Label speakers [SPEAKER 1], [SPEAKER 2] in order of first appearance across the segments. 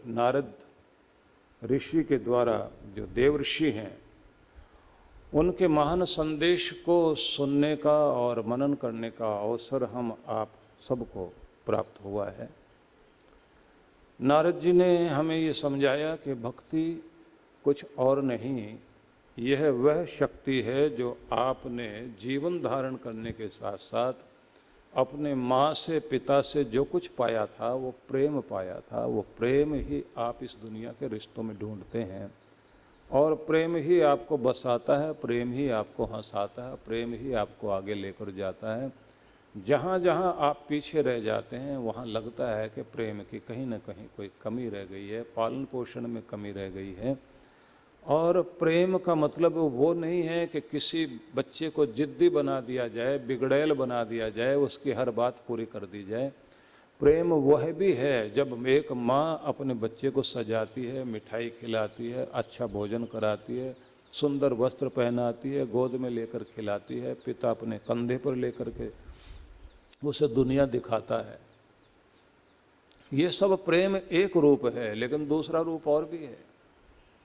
[SPEAKER 1] नारद ऋषि के द्वारा, जो देव ऋषि हैं, उनके महान संदेश को सुनने का और मनन करने का अवसर हम आप सबको प्राप्त हुआ है। नारद जी ने हमें ये समझाया कि भक्ति कुछ और नहीं, यह वह शक्ति है जो आपने जीवन धारण करने के साथ साथ अपने माँ से, पिता से जो कुछ पाया था वो प्रेम पाया था। वो प्रेम ही आप इस दुनिया के रिश्तों में ढूंढते हैं और प्रेम ही आपको बसाता है, प्रेम ही आपको हंसाता है, प्रेम ही आपको आगे लेकर जाता है। जहाँ जहाँ आप पीछे रह जाते हैं वहाँ लगता है कि प्रेम की कहीं ना कहीं कोई कमी रह गई है, पालन पोषण में कमी रह गई है। और प्रेम का मतलब वो नहीं है कि किसी बच्चे को जिद्दी बना दिया जाए, बिगड़ैल बना दिया जाए, उसकी हर बात पूरी कर दी जाए। प्रेम वह भी है जब एक माँ अपने बच्चे को सजाती है, मिठाई खिलाती है, अच्छा भोजन कराती है, सुंदर वस्त्र पहनाती है, गोद में लेकर खिलाती है, पिता अपने कंधे पर लेकर के उसे दुनिया दिखाता है। ये सब प्रेम एक रूप है, लेकिन दूसरा रूप और भी है।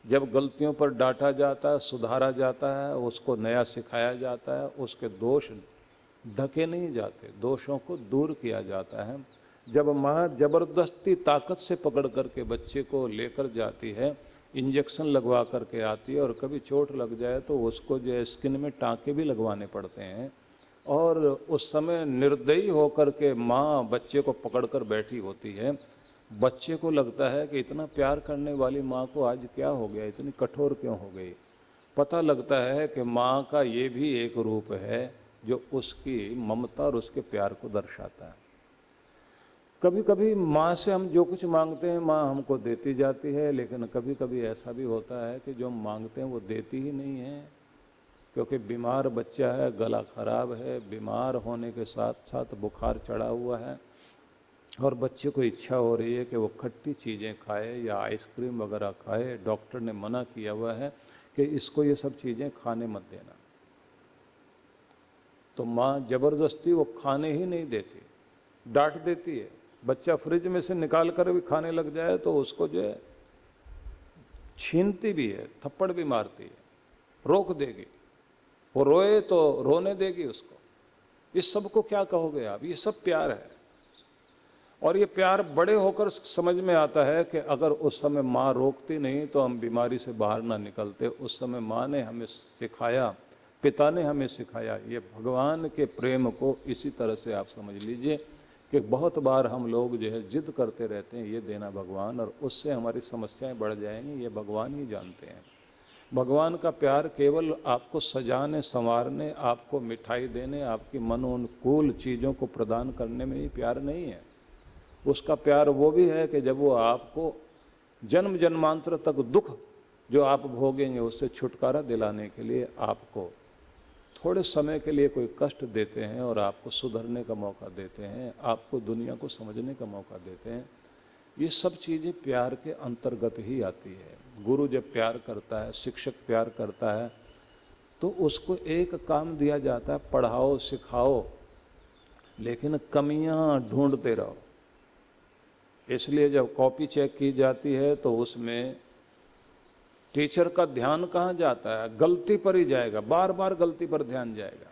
[SPEAKER 1] जब गलतियों पर डांटा जाता है, सुधारा जाता है, उसको नया सिखाया जाता है, उसके दोष ढके नहीं जाते, दोषों को दूर किया जाता है। जब माँ जबरदस्ती ताकत से पकड़ करके बच्चे को लेकर जाती है, इंजेक्शन लगवा करके आती है, और कभी चोट लग जाए तो उसको जो है स्किन में टाँके भी लगवाने पड़ते हैं, और उस समय निर्दयी होकर के माँ बच्चे को पकड़ कर बैठी होती है। बच्चे को लगता है कि इतना प्यार करने वाली माँ को आज क्या हो गया, इतनी कठोर क्यों हो गई। पता लगता है कि माँ का ये भी एक रूप है जो उसकी ममता और उसके प्यार को दर्शाता है। कभी कभी माँ से हम जो कुछ मांगते हैं माँ हमको देती जाती है, लेकिन कभी कभी ऐसा भी होता है कि जो हम मांगते हैं वो देती ही नहीं है, क्योंकि बीमार बच्चा है, गला खराब है, बीमार होने के साथ साथ बुखार चढ़ा हुआ है, और बच्चे को इच्छा हो रही है कि वो खट्टी चीज़ें खाए या आइसक्रीम वगैरह खाए। डॉक्टर ने मना किया हुआ है कि इसको ये सब चीज़ें खाने मत देना, तो माँ ज़बरदस्ती वो खाने ही नहीं देती, डांट देती है। बच्चा फ्रिज में से निकाल कर भी खाने लग जाए तो उसको जो है छीनती भी है, थप्पड़ भी मारती है, रोक देगी। वो रोए तो रोने देगी उसको। इस सब को क्या कहोगे आप? ये सब प्यार है। और ये प्यार बड़े होकर समझ में आता है कि अगर उस समय माँ रोकती नहीं तो हम बीमारी से बाहर ना निकलते। उस समय माँ ने हमें सिखाया, पिता ने हमें सिखाया। ये भगवान के प्रेम को इसी तरह से आप समझ लीजिए कि बहुत बार हम लोग जो है जिद करते रहते हैं ये देना भगवान, और उससे हमारी समस्याएं बढ़ जाएंगी। ये भगवान ही जानते हैं। भगवान का प्यार केवल आपको सजाने संवारने, आपको मिठाई देने, आपकी मनोनुकूल चीज़ों को प्रदान करने में ही प्यार नहीं है। उसका प्यार वो भी है कि जब वो आपको जन्म जन्मांतर तक दुख जो आप भोगेंगे उससे छुटकारा दिलाने के लिए आपको थोड़े समय के लिए कोई कष्ट देते हैं और आपको सुधरने का मौका देते हैं, आपको दुनिया को समझने का मौका देते हैं। ये सब चीज़ें प्यार के अंतर्गत ही आती है। गुरु जब प्यार करता है, शिक्षक प्यार करता है, तो उसको एक काम दिया जाता है, पढ़ाओ सिखाओ, लेकिन कमियां ढूंढते रहो। इसलिए जब कॉपी चेक की जाती है तो उसमें टीचर का ध्यान कहाँ जाता है? गलती पर ही जाएगा, बार बार गलती पर ध्यान जाएगा।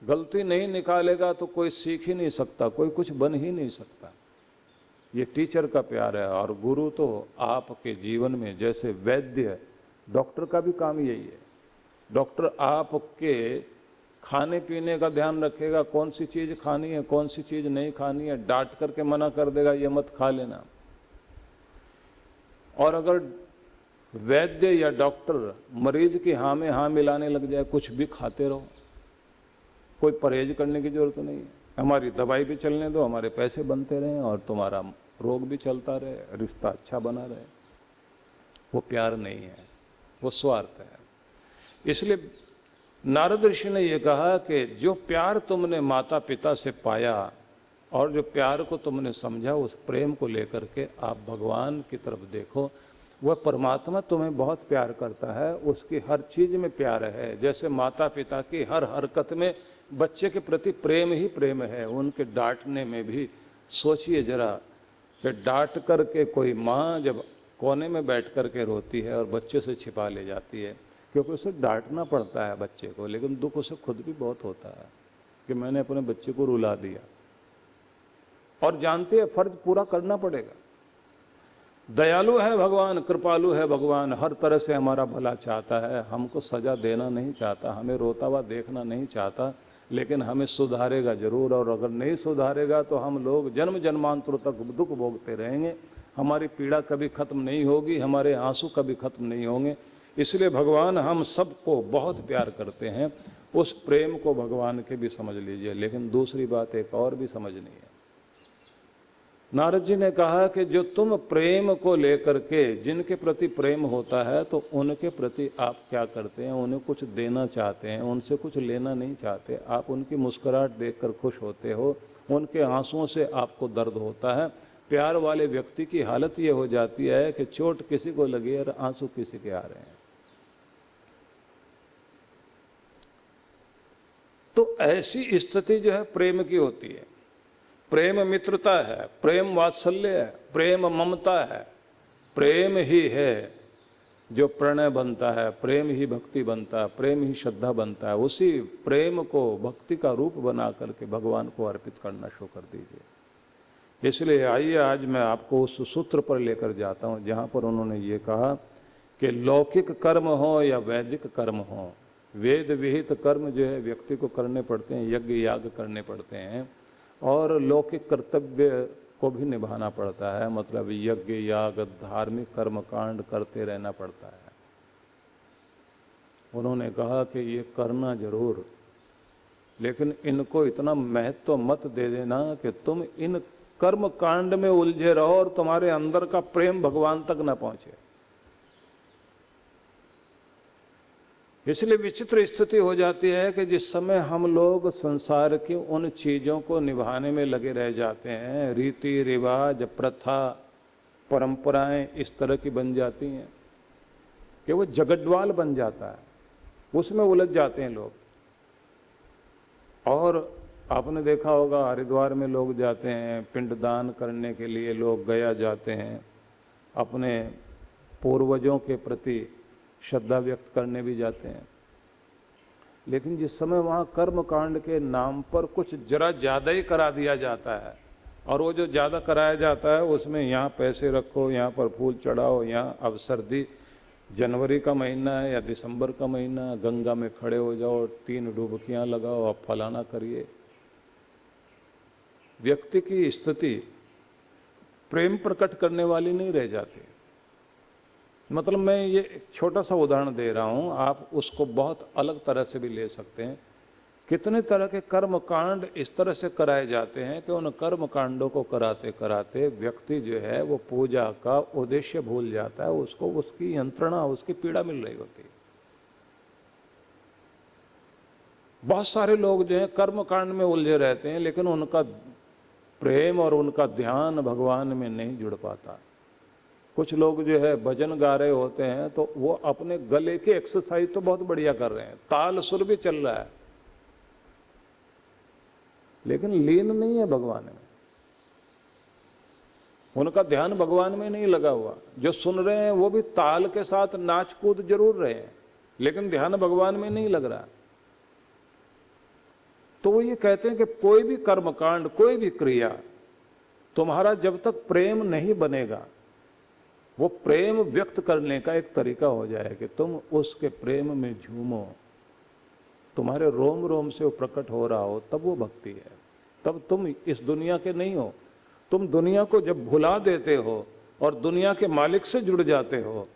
[SPEAKER 1] गलती नहीं निकालेगा तो कोई सीख ही नहीं सकता, कोई कुछ बन ही नहीं सकता। ये टीचर का प्यार है। और गुरु तो आपके जीवन में, जैसे वैद्य, डॉक्टर का भी काम यही है। डॉक्टर आपके खाने पीने का ध्यान रखेगा, कौन सी चीज़ खानी है, कौन सी चीज़ नहीं खानी है, डांट करके मना कर देगा ये मत खा लेना। और अगर वैद्य या डॉक्टर मरीज की हाँ में हाँ मिलाने लग जाए, कुछ भी खाते रहो, कोई परहेज करने की जरूरत नहीं है, हमारी दवाई भी चलने दो, हमारे पैसे बनते रहें और तुम्हारा रोग भी चलता रहे, रिश्ता अच्छा बना रहे, वो प्यार नहीं है, वो स्वार्थ है। इसलिए नारद ऋषि ने यह कहा कि जो प्यार तुमने माता पिता से पाया और जो प्यार को तुमने समझा, उस प्रेम को लेकर के आप भगवान की तरफ देखो। वह परमात्मा तुम्हें बहुत प्यार करता है, उसकी हर चीज़ में प्यार है। जैसे माता पिता की हर हरकत में बच्चे के प्रति प्रेम ही प्रेम है। उनके डांटने में भी सोचिए जरा कि डांट करके कोई माँ जब कोने में बैठ कर के रोती है और बच्चे से छिपा ले जाती है, क्योंकि उसे डांटना पड़ता है बच्चे को, लेकिन दुख उसे खुद भी बहुत होता है कि मैंने अपने बच्चे को रुला दिया, और जानती है फर्ज पूरा करना पड़ेगा। दयालु है भगवान, कृपालु है भगवान, हर तरह से हमारा भला चाहता है, हमको सजा देना नहीं चाहता, हमें रोता हुआ देखना नहीं चाहता, लेकिन हमें सुधारेगा जरूर। और अगर नहीं सुधारेगा तो हम लोग जन्म जन्मांतर तक दुख भोगते रहेंगे, हमारी पीड़ा कभी खत्म नहीं होगी, हमारे आंसू कभी खत्म नहीं होंगे। इसलिए भगवान हम सबको बहुत प्यार करते हैं, उस प्रेम को भगवान के भी समझ लीजिए। लेकिन दूसरी बात एक और भी समझनी है। नारद जी ने कहा कि जो तुम प्रेम को लेकर के, जिनके प्रति प्रेम होता है तो उनके प्रति आप क्या करते हैं, उन्हें कुछ देना चाहते हैं, उनसे कुछ लेना नहीं चाहते। आप उनकी मुस्कुराहट देखकर खुश होते हो, उनके आंसुओं से आपको दर्द होता है। प्यार वाले व्यक्ति की हालत ये हो जाती है कि चोट किसी को लगी और आंसू किसी के आ रहे हैं। तो ऐसी स्थिति जो है प्रेम की होती है। प्रेम मित्रता है, प्रेम वात्सल्य है, प्रेम ममता है, प्रेम ही है जो प्रणय बनता है, प्रेम ही भक्ति बनता है, प्रेम ही श्रद्धा बनता है। उसी प्रेम को भक्ति का रूप बना करके भगवान को अर्पित करना शुरू कर दीजिए। इसलिए आइए आज मैं आपको उस सूत्र पर लेकर जाता हूँ जहाँ पर उन्होंने ये कहा कि लौकिक कर्म हो या वैदिक कर्म हो, वेद विहित कर्म जो है व्यक्ति को करने पड़ते हैं, यज्ञ याग करने पड़ते हैं, और लौकिक कर्तव्य को भी निभाना पड़ता है। मतलब यज्ञ याग धार्मिक कर्म कांड करते रहना पड़ता है। उन्होंने कहा कि ये करना जरूर, लेकिन इनको इतना महत्व मत दे देना कि तुम इन कर्म कांड में उलझे रहो और तुम्हारे अंदर का प्रेम भगवान तक न पहुंचे। इसलिए विचित्र स्थिति हो जाती है कि जिस समय हम लोग संसार की उन चीज़ों को निभाने में लगे रह जाते हैं, रीति रिवाज प्रथा परंपराएं इस तरह की बन जाती हैं कि वो जगड्वाल बन जाता है, उसमें उलझ जाते हैं लोग। और आपने देखा होगा हरिद्वार में लोग जाते हैं पिंडदान करने के लिए, लोग गया जाते हैं, अपने पूर्वजों के प्रति श्रद्धा व्यक्त करने भी जाते हैं। लेकिन जिस समय वहाँ कर्म कांड के नाम पर कुछ जरा ज़्यादा ही करा दिया जाता है, और वो जो ज़्यादा कराया जाता है उसमें यहाँ पैसे रखो, यहाँ पर फूल चढ़ाओ, यहाँ अब सर्दी जनवरी का महीना है या दिसंबर का महीना, गंगा में खड़े हो जाओ, 3 डुबकियाँ लगाओ, अब फलाना करिए। व्यक्ति की स्थिति प्रेम प्रकट करने वाली नहीं रह जाती। मतलब मैं ये एक छोटा सा उदाहरण दे रहा हूँ, आप उसको बहुत अलग तरह से भी ले सकते हैं। कितने तरह के कर्म कांड इस तरह से कराए जाते हैं कि उन कर्म कांडों को कराते कराते व्यक्ति जो है वो पूजा का उद्देश्य भूल जाता है, उसको उसकी यंत्रणा, उसकी पीड़ा मिल रही होती है। बहुत सारे लोग जो है कर्म कांड में उलझे रहते हैं, लेकिन उनका प्रेम और उनका ध्यान भगवान में नहीं जुड़ पाता। कुछ लोग जो है भजन गा रहे होते हैं तो वो अपने गले की एक्सरसाइज तो बहुत बढ़िया कर रहे हैं, ताल सुर भी चल रहा है, लेकिन लीन नहीं है भगवान में, उनका ध्यान भगवान में नहीं लगा हुआ। जो सुन रहे हैं वो भी ताल के साथ नाच कूद जरूर रहे हैं, लेकिन ध्यान भगवान में नहीं लग रहा। तो वो ये कहते हैं कि कोई भी कर्मकांड, कोई भी क्रिया, तुम्हारा जब तक प्रेम नहीं बनेगा, वो प्रेम व्यक्त करने का एक तरीका हो जाए कि तुम उसके प्रेम में झूमो, तुम्हारे रोम रोम से वो प्रकट हो रहा हो, तब वो भक्ति है। तब तुम इस दुनिया के नहीं हो। तुम दुनिया को जब भुला देते हो और दुनिया के मालिक से जुड़ जाते हो,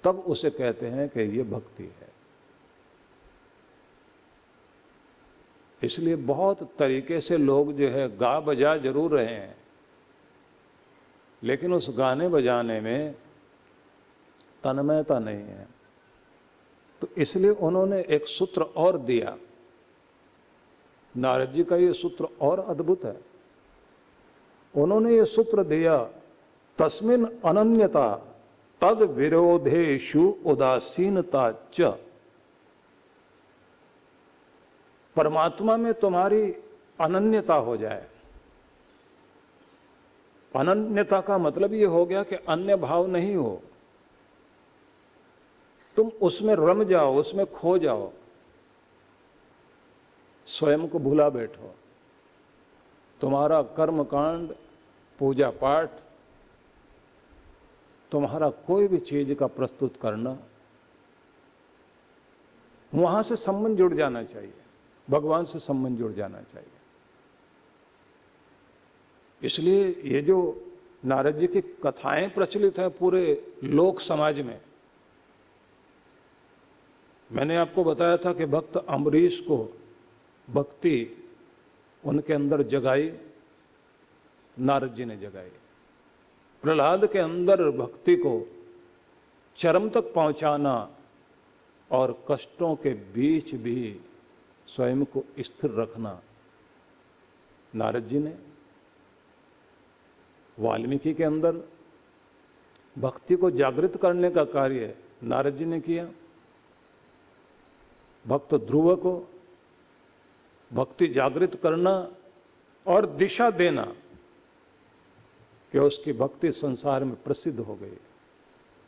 [SPEAKER 1] तब उसे कहते हैं कि ये भक्ति है। इसलिए बहुत तरीके से लोग जो है गा बजा जरूर रहे हैं, लेकिन उस गाने बजाने में तन्मयता नहीं है। तो इसलिए उन्होंने एक सूत्र और दिया। नारद जी का ये सूत्र और अद्भुत है। उन्होंने ये सूत्र दिया, तस्मिन् अनन्यता तद विरोधेषु उदासीनता च। परमात्मा में तुम्हारी अनन्यता हो जाए, अनन्यता का मतलब ये हो गया कि अन्य भाव नहीं हो, तुम उसमें रम जाओ, उसमें खो जाओ, स्वयं को भुला बैठो। तुम्हारा कर्म कांड, पूजा पाठ, तुम्हारा कोई भी चीज का प्रस्तुत करना, वहां से संबंध जुड़ जाना चाहिए, भगवान से संबंध जुड़ जाना चाहिए। इसलिए ये जो नारद जी की कथाएं प्रचलित है पूरे लोक समाज में, मैंने आपको बताया था कि भक्त अम्बरीश को भक्ति उनके अंदर जगाई, नारद जी ने जगाई। प्रहलाद के अंदर भक्ति को चरम तक पहुंचाना और कष्टों के बीच भी स्वयं को स्थिर रखना नारद जी ने। वाल्मीकि के अंदर भक्ति को जागृत करने का कार्य नारद जी ने किया। भक्त ध्रुव को भक्ति जागृत करना और दिशा देना कि उसकी भक्ति संसार में प्रसिद्ध हो गई।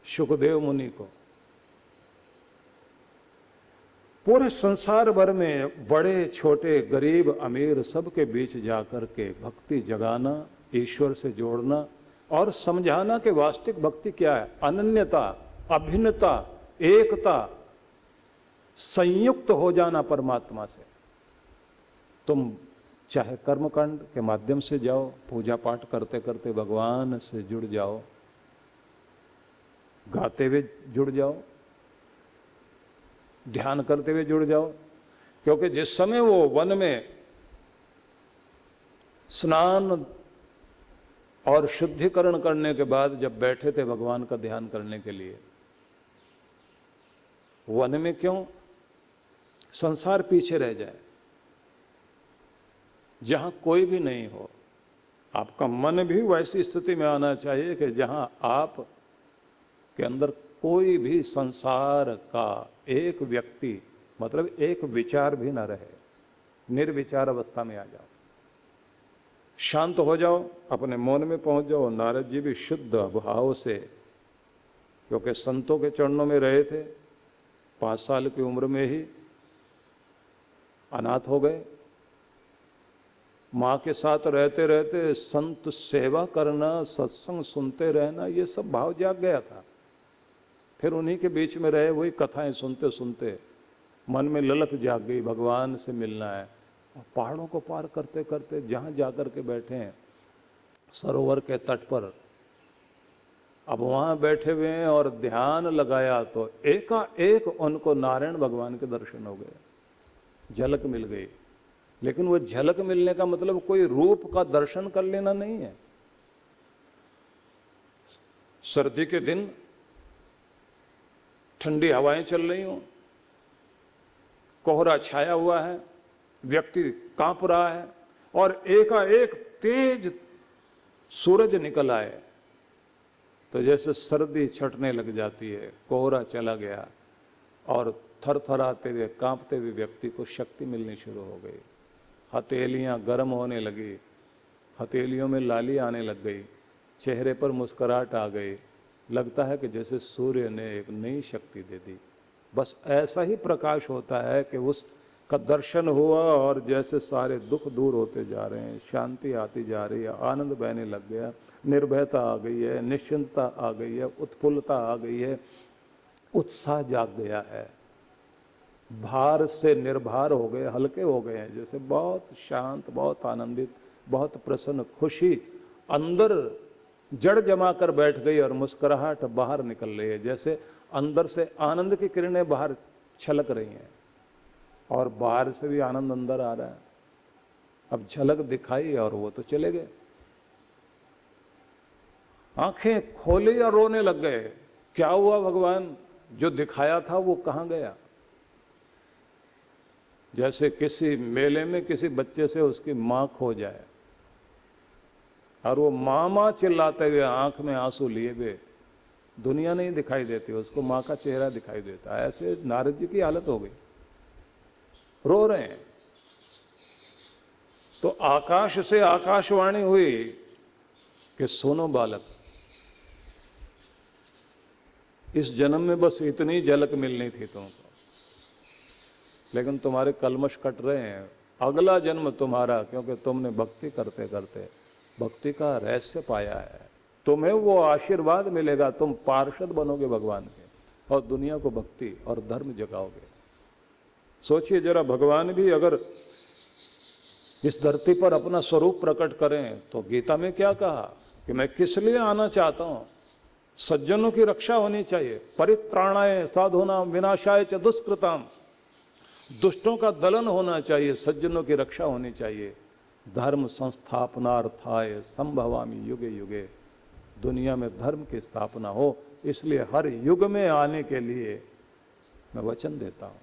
[SPEAKER 1] शुकदेव मुनि को पूरे संसार भर में बड़े छोटे गरीब अमीर सबके बीच जाकर के भक्ति जगाना, ईश्वर से जोड़ना और समझाना कि वास्तविक भक्ति क्या है। अनन्यता, अभिन्नता, एकता, संयुक्त हो जाना परमात्मा से। तुम चाहे कर्मकांड के माध्यम से जाओ, पूजा पाठ करते करते भगवान से जुड़ जाओ, गाते हुए जुड़ जाओ, ध्यान करते हुए जुड़ जाओ। क्योंकि जिस समय वो वन में स्नान और शुद्धिकरण करने के बाद जब बैठे थे भगवान का ध्यान करने के लिए, वन में क्यों, संसार पीछे रह जाए, जहां कोई भी नहीं हो। आपका मन भी वैसी स्थिति में आना चाहिए कि जहां आप के अंदर कोई भी संसार का एक व्यक्ति, मतलब एक विचार भी ना रहे, निर्विचार अवस्था में आ जाओ, शांत हो जाओ, अपने मौन में पहुंच जाओ। नारद जी भी शुद्ध भाव से, क्योंकि संतों के चरणों में रहे थे, 5 साल की उम्र में ही अनाथ हो गए। माँ के साथ रहते रहते संत सेवा करना, सत्संग सुनते रहना, ये सब भाव जाग गया था। फिर उन्हीं के बीच में रहे, वही कथाएं सुनते सुनते मन में ललक जाग गई, भगवान से मिलना है। और पहाड़ों को पार करते करते जहाँ जाकर के बैठे हैं सरोवर के तट पर, अब वहाँ बैठे हुए हैं और ध्यान लगाया तो एकाएक उनको नारायण भगवान के दर्शन हो गए, झलक मिल गई। लेकिन वो झलक मिलने का मतलब कोई रूप का दर्शन कर लेना नहीं है। सर्दी के दिन ठंडी हवाएं चल रही हों, कोहरा छाया हुआ है, व्यक्ति कांप रहा है और एकाएक तेज सूरज निकल आए तो जैसे सर्दी छटने लग जाती है, कोहरा चला गया और थरथराते हुए कांपते हुए व्यक्ति को शक्ति मिलनी शुरू हो गई। हथेलियां गर्म होने लगी, हथेलियों में लाली आने लग गई, चेहरे पर मुस्कुराहट आ गई। लगता है कि जैसे सूर्य ने एक नई शक्ति दे दी। बस ऐसा ही प्रकाश होता है कि उसका दर्शन हुआ और जैसे सारे दुख दूर होते जा रहे हैं, शांति आती जा रही है, आनंद बहने लग गया, निर्भयता आ गई है, निश्चिंतता आ गई है, उत्फुल्लता आ गई है, उत्साह जाग गया है, भार से निर्भार हो गए, हल्के हो गए हैं, जैसे बहुत शांत, बहुत आनंदित, बहुत प्रसन्न, खुशी अंदर जड़ जमा कर बैठ गई और मुस्कुराहट बाहर निकल रही है। जैसे अंदर से आनंद की किरणें बाहर छलक रही हैं और बाहर से भी आनंद अंदर आ रहा है। अब झलक दिखाई और वो तो चले गए। आंखें खोली और रोने लग गए। क्या हुआ भगवान, जो दिखाया था वो कहाँ गया? जैसे किसी मेले में किसी बच्चे से उसकी माँ खो जाए और वो मामा चिल्लाते हुए आंख में आंसू लिए हुए, दुनिया नहीं दिखाई देती, उसको माँ का चेहरा दिखाई देता है। ऐसे नारद जी की हालत हो गई, रो रहे हैं। तो आकाश से आकाशवाणी हुई कि सुनो बालक, इस जन्म में बस इतनी झलक मिलनी थी तुमको, लेकिन तुम्हारे कलमश कट रहे हैं। अगला जन्म तुम्हारा, क्योंकि तुमने भक्ति करते करते भक्ति का रहस्य पाया है, तुम्हें वो आशीर्वाद मिलेगा, तुम पार्षद बनोगे भगवान के और दुनिया को भक्ति और धर्म जगाओगे। सोचिए जरा, भगवान भी अगर इस धरती पर अपना स्वरूप प्रकट करें तो गीता में क्या कहा कि मैं किस लिए आना चाहता हूं? सज्जनों की रक्षा होनी चाहिए, परित्राणाय साधूनाम विनाशाय च दुष्कृताम, दुष्टों का दलन होना चाहिए, सज्जनों की रक्षा होनी चाहिए। धर्म संस्थापनार्थाय संभवामि युगे युगे, दुनिया में धर्म की स्थापना हो, इसलिए हर युग में आने के लिए मैं वचन देता हूं।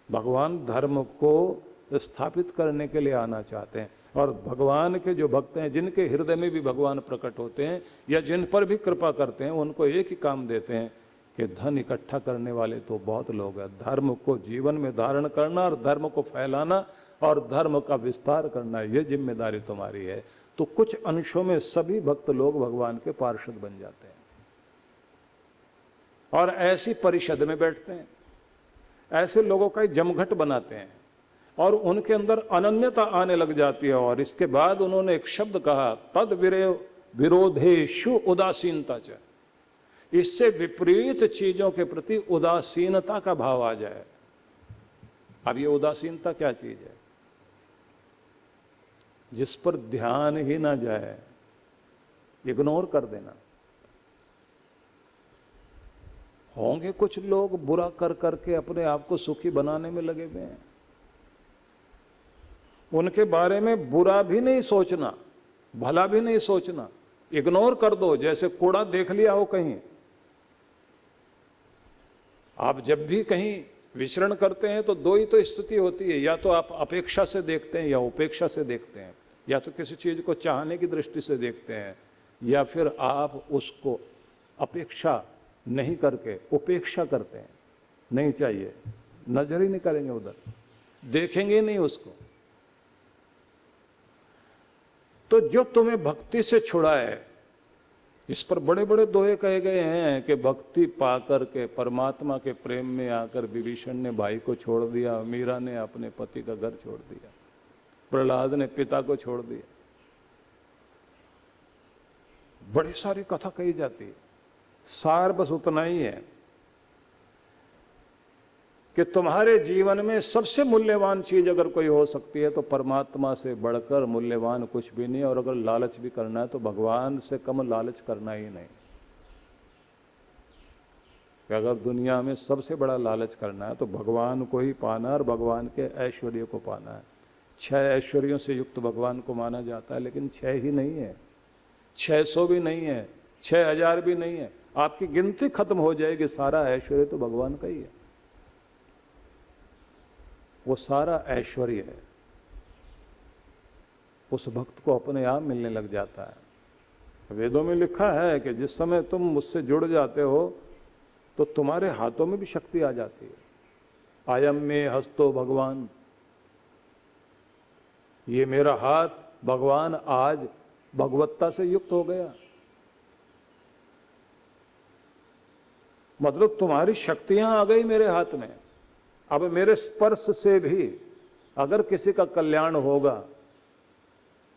[SPEAKER 1] भगवान धर्म को स्थापित करने के लिए आना चाहते हैं, और भगवान के जो भक्त हैं, जिनके हृदय में भी भगवान प्रकट होते हैं या जिन पर भी कृपा करते हैं, उनको एक ही काम देते हैं कि धन इकट्ठा करने वाले तो बहुत लोग हैं, धर्म को जीवन में धारण करना और धर्म को फैलाना और धर्म का विस्तार करना, ये जिम्मेदारी तुम्हारी है। तो कुछ अंशों में सभी भक्त लोग भगवान के पार्षद बन जाते हैं और ऐसी परिषद में बैठते हैं, ऐसे लोगों का जमघट बनाते हैं और उनके अंदर अनन्यता आने लग जाती है। और इसके बाद उन्होंने एक शब्द कहा, तद विरोधेषु उदासीनता च, इससे विपरीत चीजों के प्रति उदासीनता का भाव आ जाए। अब ये उदासीनता क्या चीज है? जिस पर ध्यान ही ना जाए, इग्नोर कर देना। होंगे कुछ लोग बुरा कर करके अपने आप को सुखी बनाने में लगे हुए हैं, उनके बारे में बुरा भी नहीं सोचना, भला भी नहीं सोचना, इग्नोर कर दो, जैसे कूड़ा देख लिया हो कहीं। आप जब भी कहीं विचरण करते हैं तो दो ही तो स्थिति होती है, या तो आप अपेक्षा से देखते हैं या उपेक्षा से देखते हैं, या तो किसी चीज को चाहने की दृष्टि से देखते हैं, या फिर आप उसको अपेक्षा नहीं करके उपेक्षा करते हैं। नहीं चाहिए, नजर ही नहीं करेंगे उधर, देखेंगे नहीं उसको। तो जो तुम्हें भक्ति से छुड़ाए, इस पर बड़े बड़े दोहे कहे गए हैं कि भक्ति पाकर के परमात्मा के प्रेम में आकर विभीषण ने भाई को छोड़ दिया, मीरा ने अपने पति का घर छोड़ दिया, प्रहलाद ने पिता को छोड़ दिया। बड़ी सारी कथा कही जाती है, सार बस उतना ही है कि तुम्हारे जीवन में सबसे मूल्यवान चीज अगर कोई हो सकती है तो परमात्मा से बढ़कर मूल्यवान कुछ भी नहीं। और अगर लालच भी करना है तो भगवान से कम लालच करना ही नहीं। कि अगर दुनिया में सबसे बड़ा लालच करना है तो भगवान को ही पाना और भगवान के ऐश्वर्य को पाना है। 6 ऐश्वर्यों से युक्त भगवान को माना जाता है, लेकिन 6 ही नहीं है, 600 भी नहीं है, 6000 भी नहीं है। आपकी गिनती खत्म हो जाएगी, सारा ऐश्वर्य तो भगवान का ही है। वो सारा ऐश्वर्य है उस भक्त को अपने आप मिलने लग जाता है। वेदों में लिखा है कि जिस समय तुम मुझसे जुड़ जाते हो तो तुम्हारे हाथों में भी शक्ति आ जाती है। आयम में हस्तो भगवान, ये मेरा हाथ भगवान आज भगवत्ता से युक्त हो गया। मतलब तुम्हारी शक्तियां आ गई मेरे हाथ में। अब मेरे स्पर्श से भी अगर किसी का कल्याण होगा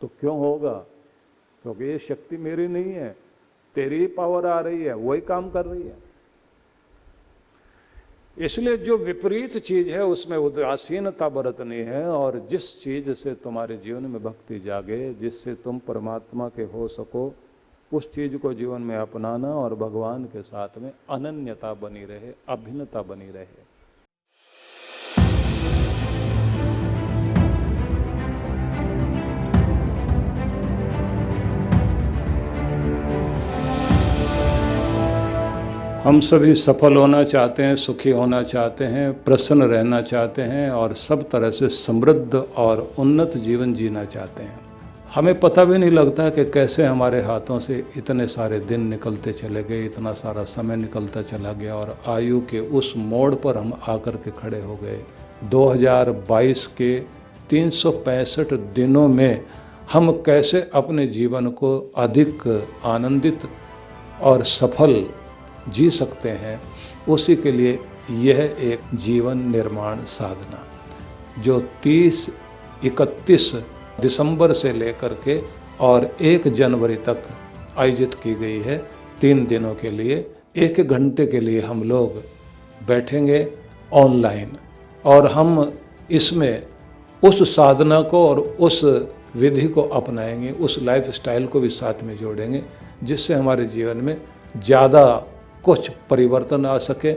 [SPEAKER 1] तो क्यों होगा? क्योंकि ये शक्ति मेरी नहीं है, तेरी ही पावर आ रही है, वही काम कर रही है। इसलिए जो विपरीत चीज है उसमें उदासीनता बरतनी है, और जिस चीज से तुम्हारे जीवन में भक्ति जागे, जिससे तुम परमात्मा के हो सको, उस चीज को जीवन में अपनाना और भगवान के साथ में अनन्यता बनी रहे, अभिन्नता बनी रहे। हम सभी सफल होना चाहते हैं, सुखी होना चाहते हैं, प्रसन्न रहना चाहते हैं और सब तरह से समृद्ध और उन्नत जीवन जीना चाहते हैं। हमें पता भी नहीं लगता कि कैसे हमारे हाथों से इतने सारे दिन निकलते चले गए, इतना सारा समय निकलता चला गया और आयु के उस मोड़ पर हम आकर के खड़े हो गए। 2022 के 365 दिनों में हम कैसे अपने जीवन को अधिक आनंदित और सफल जी सकते हैं, उसी के लिए यह एक जीवन निर्माण साधना जो 30-31 दिसंबर से लेकर के और 1 जनवरी तक आयोजित की गई है। 3 दिनों के लिए 1 घंटे के लिए हम लोग बैठेंगे ऑनलाइन और हम इसमें उस साधना को और उस विधि को अपनाएंगे, उस लाइफस्टाइल को भी साथ में जोड़ेंगे, जिससे हमारे जीवन में ज़्यादा कुछ परिवर्तन आ सके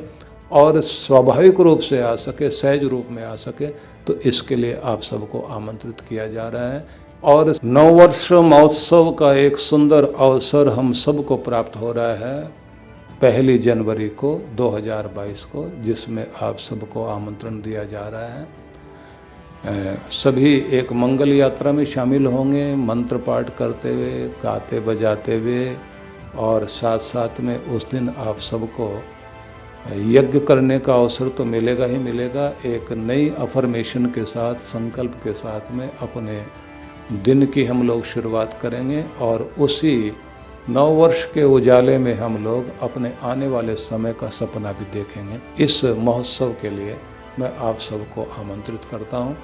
[SPEAKER 1] और स्वाभाविक रूप से आ सके, सहज रूप में आ सके। तो इसके लिए आप सबको आमंत्रित किया जा रहा है और नववर्ष महोत्सव का एक सुंदर अवसर हम सबको प्राप्त हो रहा है 1 जनवरी को 2022 को, जिसमें आप सबको आमंत्रण दिया जा रहा है। सभी एक मंगल यात्रा में शामिल होंगे, मंत्र पाठ करते हुए, गाते बजाते हुए, और साथ साथ में उस दिन आप सबको यज्ञ करने का अवसर तो मिलेगा ही मिलेगा। एक नई अफर्मेशन के साथ, संकल्प के साथ में अपने दिन की हम लोग शुरुआत करेंगे और उसी नववर्ष के उजाले में हम लोग अपने आने वाले समय का सपना भी देखेंगे। इस महोत्सव के लिए मैं आप सबको आमंत्रित करता हूँ।